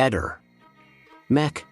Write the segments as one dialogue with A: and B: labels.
A: Eder. Mech.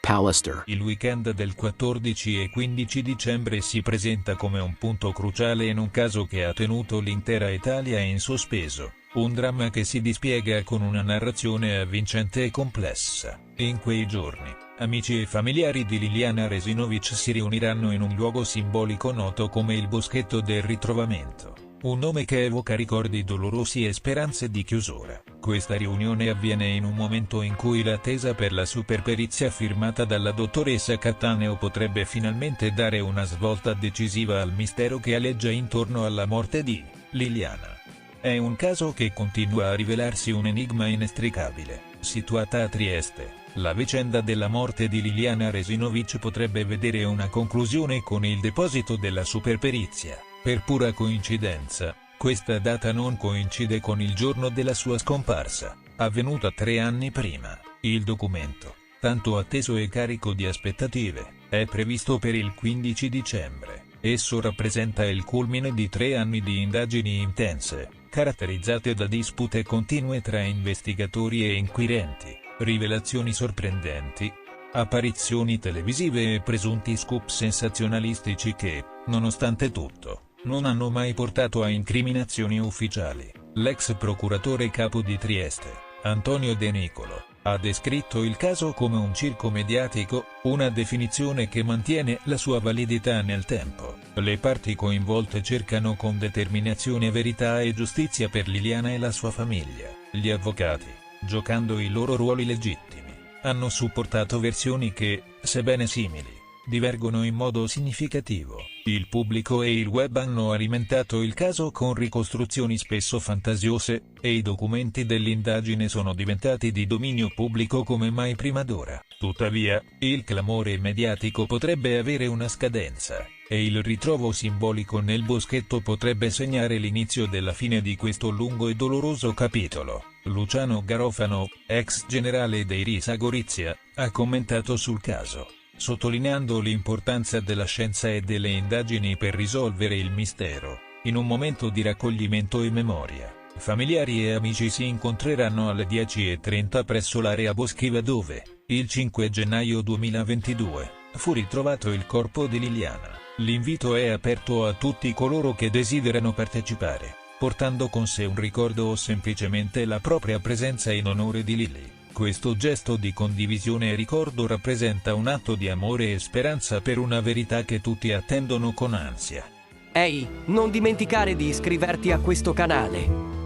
A: Pallister.
B: Il weekend del 14 e 15 dicembre si presenta come un punto cruciale in un caso che ha tenuto l'intera Italia in sospeso, un dramma che si dispiega con una narrazione avvincente e complessa. In quei giorni, amici e familiari di Liliana Resinovic si riuniranno in un luogo simbolico noto come il Boschetto del Ritrovamento, un nome che evoca ricordi dolorosi e speranze di chiusura. Questa riunione avviene in un momento in cui l'attesa per la superperizia firmata dalla dottoressa Cattaneo potrebbe finalmente dare una svolta decisiva al mistero che aleggia intorno alla morte di Liliana. È un caso che continua a rivelarsi un enigma inestricabile. Situata a Trieste, la vicenda della morte di Liliana Resinovic potrebbe vedere una conclusione con il deposito della superperizia. Per pura coincidenza, questa data non coincide con il giorno della sua scomparsa, avvenuta 3 anni prima. Il documento, tanto atteso e carico di aspettative, è previsto per il 15 dicembre. Esso rappresenta il culmine di 3 anni di indagini intense, caratterizzate da dispute continue tra investigatori e inquirenti, rivelazioni sorprendenti, apparizioni televisive e presunti scoop sensazionalistici che, nonostante tutto, non hanno mai portato a incriminazioni ufficiali. L'ex procuratore capo di Trieste, Antonio De Nicolo, ha descritto il caso come un circo mediatico, una definizione che mantiene la sua validità nel tempo. Le parti coinvolte cercano con determinazione verità e giustizia per Liliana e la sua famiglia. Gli avvocati, giocando i loro ruoli legittimi, hanno supportato versioni che, sebbene simili, divergono in modo significativo. Il pubblico e il web hanno alimentato il caso con ricostruzioni spesso fantasiose, e i documenti dell'indagine sono diventati di dominio pubblico come mai prima d'ora. Tuttavia, il clamore mediatico potrebbe avere una scadenza, e il ritrovo simbolico nel boschetto potrebbe segnare l'inizio della fine di questo lungo e doloroso capitolo. Luciano Garofano, ex generale dei RIS a Gorizia, ha commentato sul caso, sottolineando l'importanza della scienza e delle indagini per risolvere il mistero. In un momento di raccoglimento e memoria, familiari e amici si incontreranno alle 10:30 presso l'area boschiva dove, il 5 gennaio 2022, fu ritrovato il corpo di Liliana. L'invito è aperto a tutti coloro che desiderano partecipare, portando con sé un ricordo o semplicemente la propria presenza in onore di Lili. Questo gesto di condivisione e ricordo rappresenta un atto di amore e speranza per una verità che tutti attendono con ansia.
C: Ehi, non dimenticare di iscriverti a questo canale.